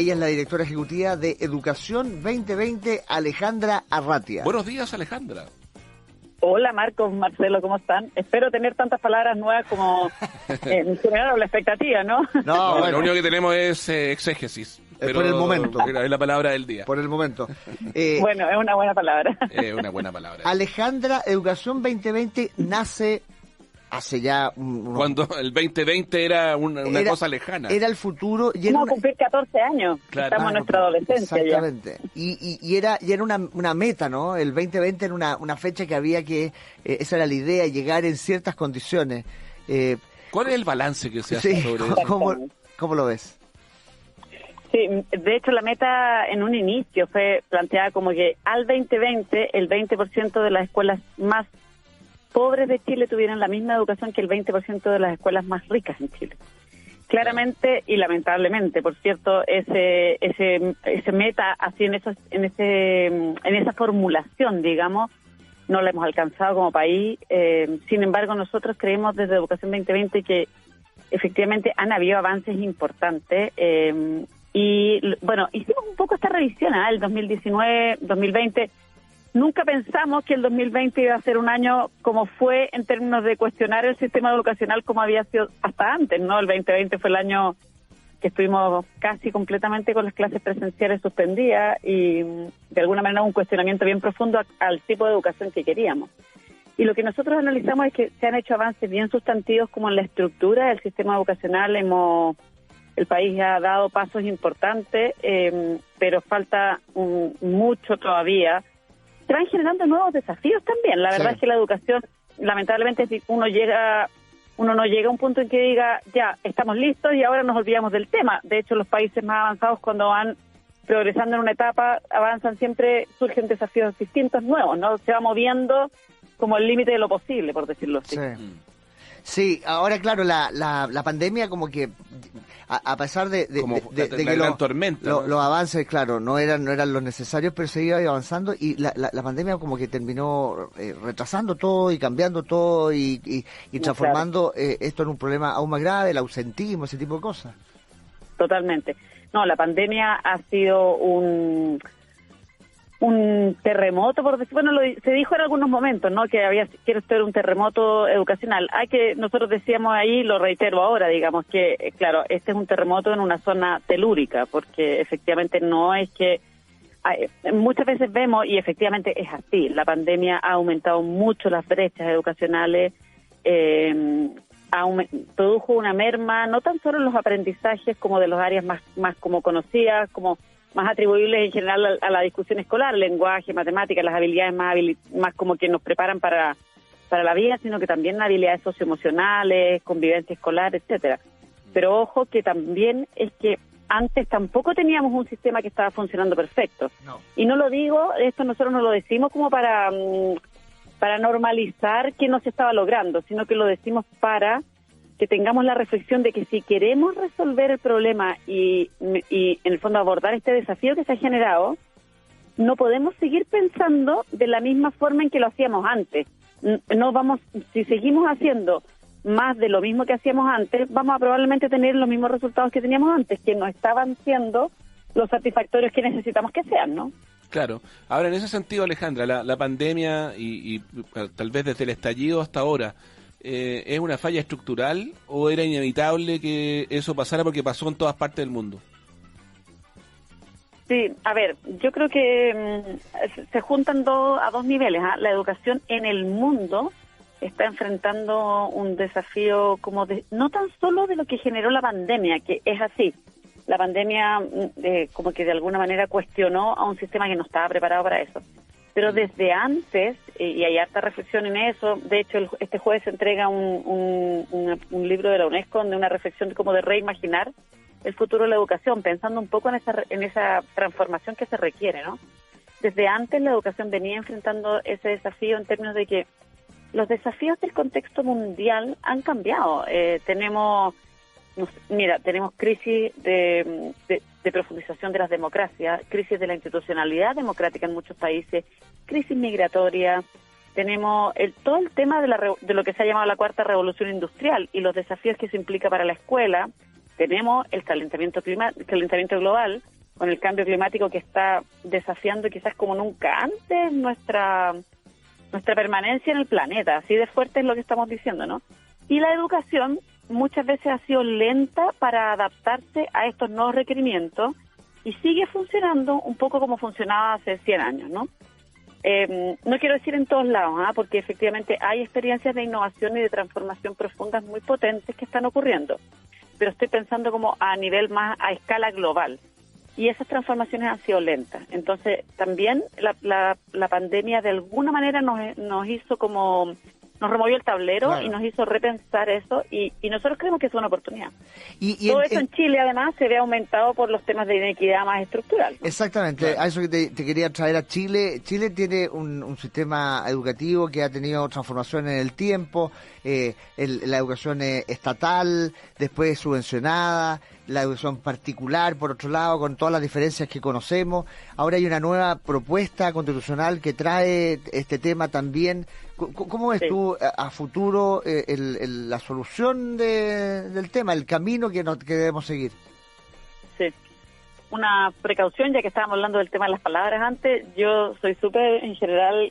Ella es la directora ejecutiva de Educación 2020, Alejandra Arratia. Buenos días, Alejandra. Hola Marcos, Marcelo, ¿cómo están? Espero tener tantas palabras nuevas como generaron la expectativa, ¿no? No, bueno. Lo único que tenemos es exégesis. Pero por el momento. Es la palabra del día. Por el momento. Bueno, es una buena palabra. Es una buena palabra. Alejandra, Educación 2020 nace hace ya... Cuando el 2020 era una cosa lejana. Era el futuro. Y vamos a cumplir 14 años. Claro. Estamos en nuestra adolescencia. Exactamente. Ya. Y era una meta, ¿no? El 2020 era una fecha que había que... esa era la idea, llegar en ciertas condiciones. ¿Cuál es el balance que se hace sobre eso? ¿Cómo lo ves? Sí, de hecho la meta en un inicio fue planteada como que al 2020 el 20% de las escuelas más pobres de Chile tuvieran la misma educación que el 20% de las escuelas más ricas en Chile. Claramente y lamentablemente, por cierto, ese meta así en esa formulación, digamos, no la hemos alcanzado como país. Sin embargo, nosotros creemos desde Educación 2020 que efectivamente han habido avances importantes. Y bueno, hicimos un poco esta revisión, el 2019, 2020. Nunca pensamos que el 2020 iba a ser un año como fue en términos de cuestionar el sistema educacional como había sido hasta antes, ¿no? El 2020 fue el año que estuvimos casi completamente con las clases presenciales suspendidas y de alguna manera un cuestionamiento bien profundo al tipo de educación que queríamos. Y lo que nosotros analizamos es que se han hecho avances bien sustantivos como en la estructura del sistema educacional. El país ha dado pasos importantes, pero falta mucho todavía. Se van generando nuevos desafíos también. La verdad es que la educación, lamentablemente, si uno no llega a un punto en que diga, ya, estamos listos y ahora nos olvidamos del tema. De hecho, los países más avanzados, cuando van progresando en una etapa, avanzan siempre, surgen desafíos distintos, nuevos, ¿no? Se va moviendo como el límite de lo posible, por decirlo así. Sí, ahora claro, la pandemia como que a pesar de que los avances, claro, no eran los necesarios, pero se iba avanzando y la pandemia como que terminó retrasando todo y cambiando todo y transformando esto en un problema aún más grave, el ausentismo, ese tipo de cosas. Totalmente. No, la pandemia ha sido un terremoto, por decir, bueno, se dijo en algunos momentos, ¿no? Que quiere ser un terremoto educacional. Nosotros decíamos ahí, lo reitero ahora, digamos que, claro, este es un terremoto en una zona telúrica, porque efectivamente no es que, muchas veces vemos, y efectivamente es así, la pandemia ha aumentado mucho las brechas educacionales, produjo una merma, no tan solo en los aprendizajes como de las áreas más como conocidas, como más atribuibles en general a la discusión escolar, lenguaje, matemáticas, las habilidades más como que nos preparan para la vida, sino que también habilidades socioemocionales, convivencia escolar, etcétera. Pero ojo que también es que antes tampoco teníamos un sistema que estaba funcionando perfecto. No. Y no lo digo, esto nosotros no lo decimos como para normalizar que no se estaba logrando, sino que lo decimos para que tengamos la reflexión de que si queremos resolver el problema y en el fondo abordar este desafío que se ha generado, no podemos seguir pensando de la misma forma en que lo hacíamos antes. Si seguimos haciendo más de lo mismo que hacíamos antes, vamos a probablemente tener los mismos resultados que teníamos antes, que no estaban siendo los satisfactorios que necesitamos que sean, ¿no? Claro. Ahora, en ese sentido, Alejandra, la pandemia y tal vez desde el estallido hasta ahora, ¿es una falla estructural o era inevitable que eso pasara porque pasó en todas partes del mundo? Sí, a ver, yo creo que se juntan a dos niveles. La educación en el mundo está enfrentando un desafío no tan solo de lo que generó la pandemia, que es así. La pandemia como que de alguna manera cuestionó a un sistema que no estaba preparado para eso. Pero desde antes, y hay harta reflexión en eso, de hecho este jueves se entrega un libro de la UNESCO de una reflexión como de reimaginar el futuro de la educación, pensando un poco en esa transformación que se requiere, ¿no? Desde antes la educación venía enfrentando ese desafío en términos de que los desafíos del contexto mundial han cambiado. Tenemos crisis de profundización de las democracias, crisis de la institucionalidad democrática en muchos países, crisis migratoria, tenemos todo el tema de lo que se ha llamado la cuarta revolución industrial y los desafíos que eso implica para la escuela. tenemos el calentamiento global, con el cambio climático que está desafiando quizás como nunca antes nuestra permanencia en el planeta, así de fuerte es lo que estamos diciendo, ¿no? Y la educación muchas veces ha sido lenta para adaptarse a estos nuevos requerimientos y sigue funcionando un poco como funcionaba hace 100 años, ¿no? No quiero decir en todos lados, porque efectivamente hay experiencias de innovación y de transformación profundas muy potentes que están ocurriendo, pero estoy pensando como a nivel más a escala global. Y esas transformaciones han sido lentas. Entonces, también la pandemia de alguna manera nos hizo como... Nos removió el tablero, claro, y nos hizo repensar eso, y nosotros creemos que es una oportunidad. Y todo eso en Chile, además, se ve aumentado por los temas de inequidad más estructural, ¿no? Exactamente, claro. A eso que te quería traer a Chile. Chile tiene un sistema educativo que ha tenido transformación en el tiempo, la educación estatal, después subvencionada, la educación particular, por otro lado, con todas las diferencias que conocemos. Ahora hay una nueva propuesta constitucional que trae este tema también. ¿Cómo ves tú a futuro la solución del tema, el camino que debemos seguir? Sí, una precaución, ya que estábamos hablando del tema de las palabras antes, yo soy súper, en general,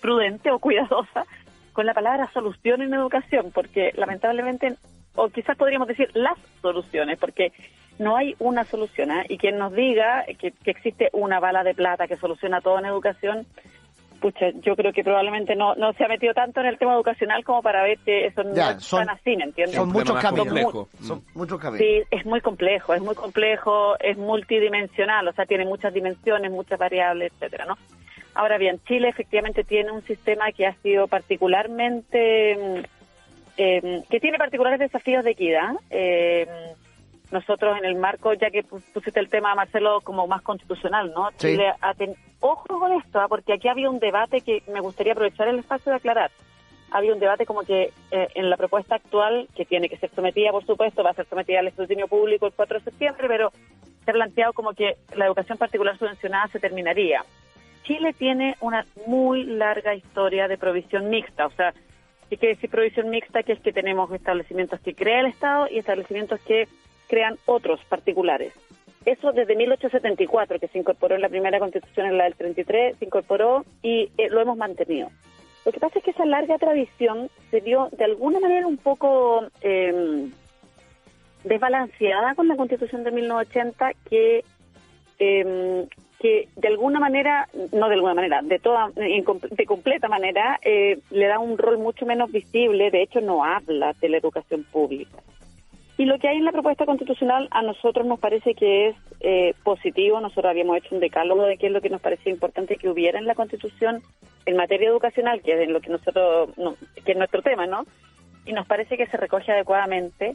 prudente o cuidadosa con la palabra solución en educación, porque lamentablemente, o quizás podríamos decir las soluciones, porque no hay una solución, y quien nos diga que existe una bala de plata que soluciona todo en educación, pucha, yo creo que probablemente no se ha metido tanto en el tema educacional como para ver que eso no es tan así, ¿me entiendes? Son muchos caminos. Son muchos caminos. Sí, es muy complejo, es multidimensional, o sea, tiene muchas dimensiones, muchas variables, etcétera, ¿no? Ahora bien, Chile efectivamente tiene un sistema que ha sido particularmente, que tiene particulares desafíos de equidad. Nosotros en el marco, ya que pusiste el tema, Marcelo, como más constitucional, ¿no? Sí. Chile ojo con esto, porque aquí había un debate que me gustaría aprovechar el espacio de aclarar. Había un debate como que en la propuesta actual, que tiene que ser sometida, por supuesto, va a ser sometida al escrutinio público el 4 de septiembre, pero se ha planteado como que la educación particular subvencionada se terminaría. Chile tiene una muy larga historia de provisión mixta, o sea, ¿qué quiere decir provisión mixta? Que es que tenemos establecimientos que crea el Estado y establecimientos que crean otros particulares. Eso desde 1874, que se incorporó en la primera constitución, en la del 33, se incorporó y lo hemos mantenido. Lo que pasa es que esa larga tradición se vio de alguna manera un poco desbalanceada con la constitución de 1980, que de alguna manera, no de alguna manera, de completa manera, le da un rol mucho menos visible, de hecho no habla de la educación pública. Y lo que hay en la propuesta constitucional a nosotros nos parece que es positivo. Nosotros habíamos hecho un decálogo de qué es lo que nos parecía importante que hubiera en la Constitución en materia educacional, que es en lo que que es nuestro tema, ¿no? Y nos parece que se recoge adecuadamente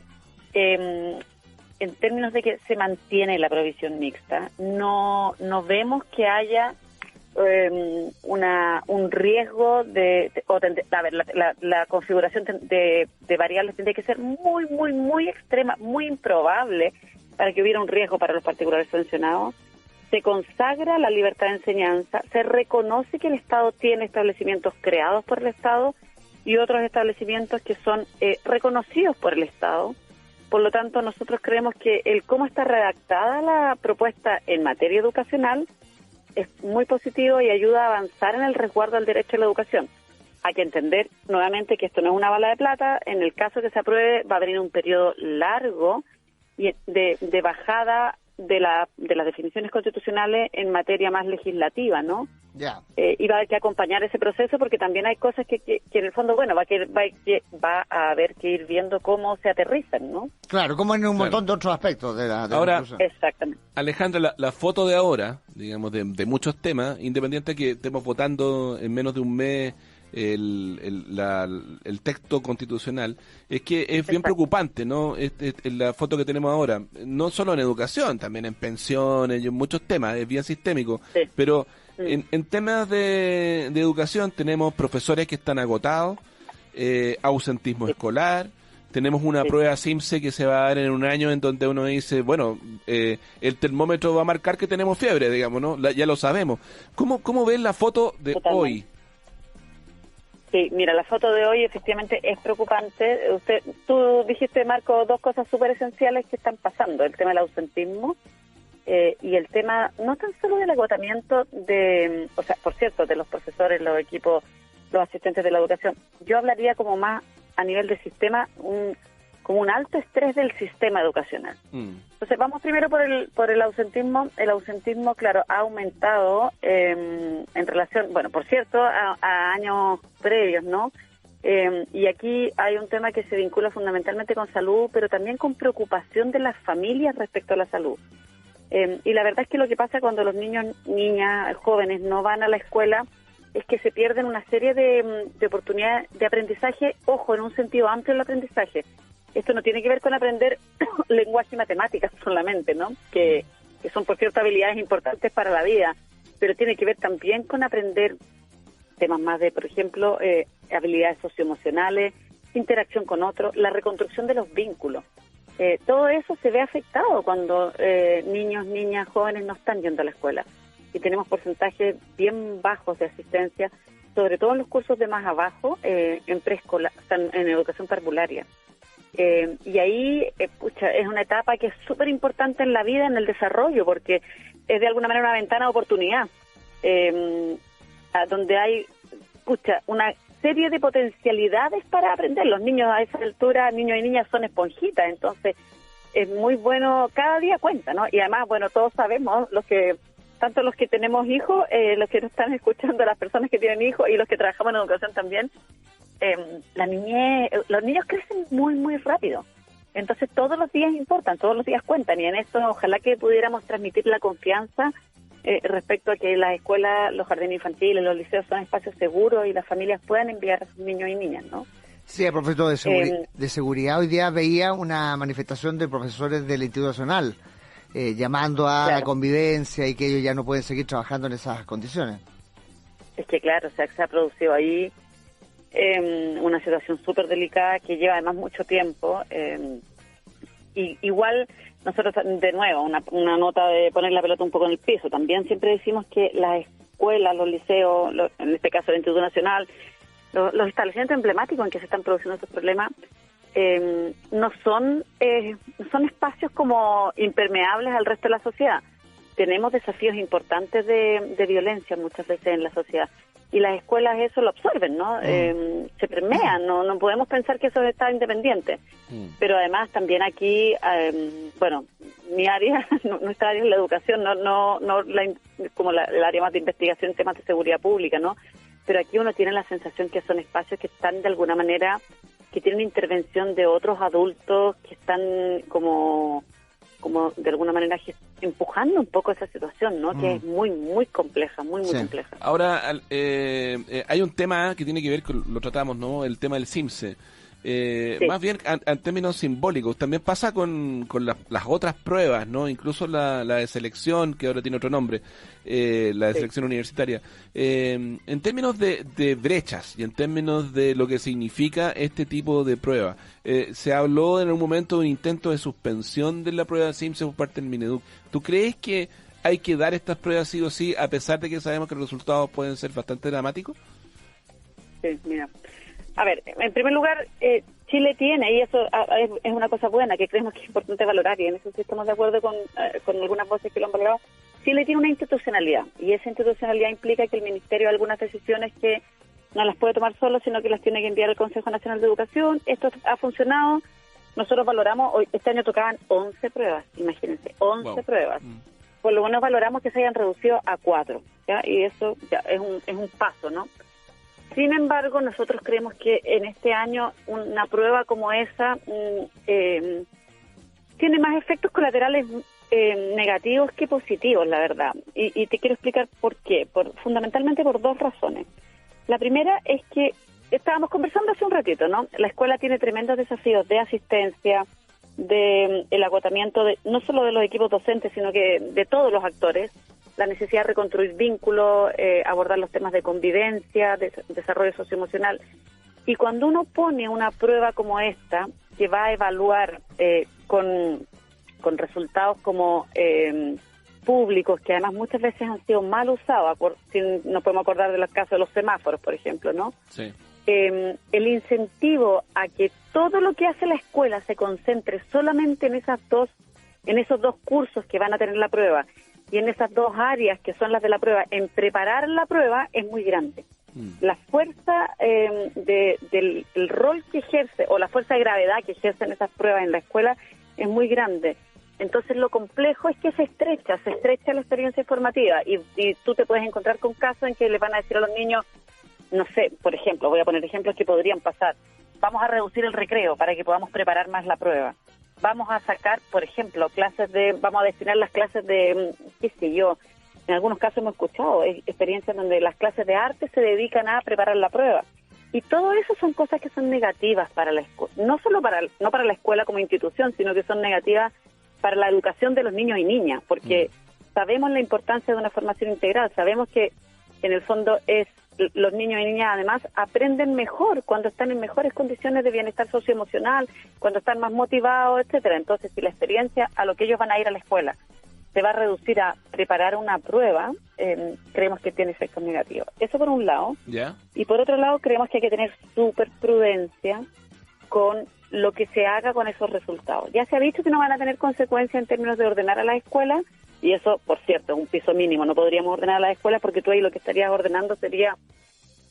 en términos de que se mantiene la provisión mixta. No vemos que haya un riesgo la configuración de variables tendría que ser muy, muy, muy extrema, muy improbable para que hubiera un riesgo para los particulares subvencionados. Se consagra la libertad de enseñanza, se reconoce que el Estado tiene establecimientos creados por el Estado y otros establecimientos que son reconocidos por el Estado. Por lo tanto, nosotros creemos que el cómo está redactada la propuesta en materia educacional es muy positivo y ayuda a avanzar en el resguardo del derecho a la educación. Hay que entender nuevamente que esto no es una bala de plata. En el caso que se apruebe va a venir un periodo largo de bajada de las definiciones constitucionales en materia más legislativa, ¿no? Ya. Y va a haber que acompañar ese proceso porque también hay cosas que en el fondo, bueno, va a haber que ir viendo cómo se aterrizan, ¿no? Claro, como en un montón de otros aspectos de la ahora, exactamente. Alejandra, la foto de ahora, digamos, de muchos temas, independiente que estemos votando en menos de un mes el texto constitucional, es que es bien preocupante, ¿no? La foto que tenemos ahora, no solo en educación, también en pensiones y en muchos temas, es bien sistémico, sí. Pero en temas de educación tenemos profesores que están agotados, ausentismo escolar, tenemos una prueba SIMSE que se va a dar en un año en donde uno dice, bueno, el termómetro va a marcar que tenemos fiebre, digamos, ¿no? Ya lo sabemos. ¿Cómo ves la foto de hoy? Sí, mira, la foto de hoy efectivamente es preocupante. Tú dijiste, Marco, dos cosas súper esenciales que están pasando, el tema del ausentismo y el tema no tan solo del agotamiento por cierto, de los profesores, los equipos, los asistentes de la educación. Yo hablaría como más a nivel de sistema, como un alto estrés del sistema educacional. Entonces, vamos primero por el ausentismo. El ausentismo, claro, ha aumentado en relación, bueno, por cierto, a años previos, ¿no? Y aquí hay un tema que se vincula fundamentalmente con salud, pero también con preocupación de las familias respecto a la salud. Y la verdad es que lo que pasa cuando los niños, niñas, jóvenes no van a la escuela es que se pierden una serie de oportunidades de aprendizaje, ojo, en un sentido amplio el aprendizaje. Esto no tiene que ver con aprender lenguaje y matemáticas solamente, ¿no? Que son, por cierto, habilidades importantes para la vida, pero tiene que ver también con aprender temas más de, por ejemplo, habilidades socioemocionales, interacción con otros, la reconstrucción de los vínculos. Todo eso se ve afectado cuando niños, niñas, jóvenes no están yendo a la escuela. Y tenemos porcentajes bien bajos de asistencia, sobre todo en los cursos de más abajo, en preescolar, en educación parvularia. Y ahí, es una etapa que es súper importante en la vida, en el desarrollo, porque es de alguna manera una ventana de oportunidad, donde hay, una serie de potencialidades para aprender. Los niños a esa altura, niños y niñas, son esponjitas, entonces es muy bueno, cada día cuenta, ¿no? Y además, bueno, todos sabemos, tanto los que tenemos hijos, los que nos están escuchando, las personas que tienen hijos y los que trabajamos en educación también, los niños crecen muy, muy rápido. Entonces todos los días importan, todos los días cuentan, y en esto ojalá que pudiéramos transmitir la confianza respecto a que las escuelas, los jardines infantiles, los liceos son espacios seguros y las familias puedan enviar a sus niños y niñas, ¿no? Sí, a propósito de seguridad, hoy día veía una manifestación de profesores del Instituto Nacional llamando a la convivencia y que ellos ya no pueden seguir trabajando en esas condiciones. Es que claro, se ha producido ahí una situación súper delicada que lleva además mucho tiempo. Y igual nosotros, de nuevo, una nota de poner la pelota un poco en el piso. También siempre decimos que las escuelas, los liceos, en este caso el Instituto Nacional, los establecimientos emblemáticos en que se están produciendo estos problemas, no son espacios como impermeables al resto de la sociedad. Tenemos desafíos importantes de violencia muchas veces en la sociedad. Y las escuelas eso lo absorben, ¿no? Se permean, no podemos pensar que eso está independiente. Pero además también aquí, mi área, nuestra área es la educación, como el área más de investigación en temas de seguridad pública, ¿no? Pero aquí uno tiene la sensación que son espacios que están de alguna manera, que tienen intervención de otros adultos que están como de alguna manera empujando un poco esa situación, ¿no? Que es muy, muy compleja, muy compleja. Ahora, hay un tema que tiene que ver con, lo tratamos, ¿no? El tema del CIMSE. Sí. Más bien en términos simbólicos. También pasa con las otras pruebas, ¿no? Incluso la de selección, que ahora tiene otro nombre, la de selección universitaria. En términos de brechas y en términos de lo que significa este tipo de prueba, se habló en un momento de un intento de suspensión de la prueba de CIMSE por parte del Mineduc. ¿Tú crees que hay que dar estas pruebas sí o sí, a pesar de que sabemos que los resultados pueden ser bastante dramáticos? Sí, mira. A ver, en primer lugar, Chile tiene, y eso es una cosa buena, que creemos que es importante valorar, y en eso sí estamos de acuerdo con algunas voces que lo han valorado. Chile tiene una institucionalidad, y esa institucionalidad implica que el Ministerio de algunas decisiones que no las puede tomar solo, sino que las tiene que enviar al Consejo Nacional de Educación. Esto ha funcionado. Nosotros valoramos, este año tocaban 11 pruebas, imagínense, 11 pruebas. Por lo menos valoramos que se hayan reducido a 4, ¿ya? Y eso ya es un paso, ¿no? Sin embargo, nosotros creemos que en este año una prueba como esa tiene más efectos colaterales negativos que positivos, la verdad. Y te quiero explicar por qué. Fundamentalmente por dos razones. La primera es que estábamos conversando hace un ratito, ¿no? La escuela tiene tremendos desafíos de asistencia, de el agotamiento no solo de los equipos docentes, sino que de todos los actores. La necesidad de reconstruir vínculos, abordar los temas de convivencia, desarrollo socioemocional. Y cuando uno pone una prueba como esta, que va a evaluar con resultados como públicos, que además muchas veces han sido mal usados, no podemos acordar de los casos de los semáforos, por ejemplo, ¿no? Sí. el incentivo a que todo lo que hace la escuela se concentre solamente en esos dos cursos que van a tener la prueba y en esas dos áreas que son las de la prueba, en preparar la prueba, es muy grande. La fuerza del rol que ejerce, o la fuerza de gravedad que ejercen esas pruebas en la escuela, es muy grande. Entonces lo complejo es que se estrecha la experiencia formativa y tú te puedes encontrar con casos en que le van a decir a los niños, no sé, por ejemplo, voy a poner ejemplos que podrían pasar, vamos a reducir el recreo para que podamos preparar más la prueba. Vamos a sacar, por ejemplo, vamos a destinar las clases de, qué sé yo, en algunos casos hemos escuchado experiencias donde las clases de arte se dedican a preparar la prueba. Y todo eso son cosas que son negativas para la escuela, no para la escuela como institución, sino que son negativas para la educación de los niños y niñas, porque sabemos la importancia de una formación integral, sabemos que en el fondo los niños y niñas además aprenden mejor cuando están en mejores condiciones de bienestar socioemocional, cuando están más motivados, etcétera. Entonces, si la experiencia a lo que ellos van a ir a la escuela se va a reducir a preparar una prueba, creemos que tiene efectos negativos. Eso por un lado. ¿Ya? Y por otro lado, creemos que hay que tener súper prudencia con lo que se haga con esos resultados. Ya se ha dicho que no van a tener consecuencias en términos de ordenar a las escuelas, y eso, por cierto, es un piso mínimo. No podríamos ordenar a las escuelas porque tú ahí lo que estarías ordenando sería,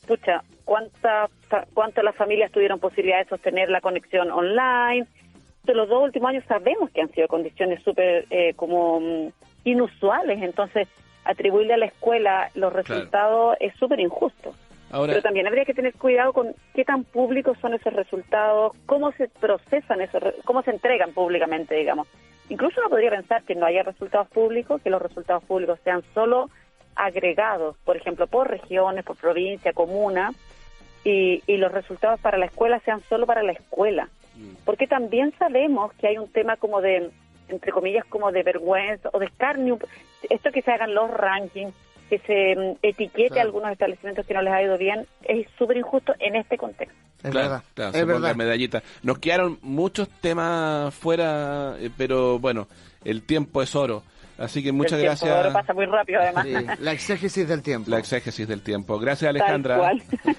pucha, ¿cuántas las familias tuvieron posibilidad de sostener la conexión online? De los 2 últimos años sabemos que han sido condiciones súper inusuales, entonces atribuirle a la escuela los resultados es súper injusto. Ahora, pero también habría que tener cuidado con qué tan públicos son esos resultados, cómo se procesan cómo se entregan públicamente, digamos. Incluso uno podría pensar que no haya resultados públicos, que los resultados públicos sean solo agregados, por ejemplo, por regiones, por provincia, comuna, y los resultados para la escuela sean solo para la escuela. Porque también sabemos que hay un tema como de, entre comillas, como de vergüenza o de escarnio, esto que se hagan los rankings, que se etiquete a algunos establecimientos que no les ha ido bien, es súper injusto en este contexto. Es verdad, se ponga medallita. Nos quedaron muchos temas fuera, pero bueno, el tiempo es oro. Así que muchas gracias. El tiempo pasa muy rápido, además. Sí, la exégesis del tiempo. La exégesis del tiempo. Gracias, Alejandra. Tal cual.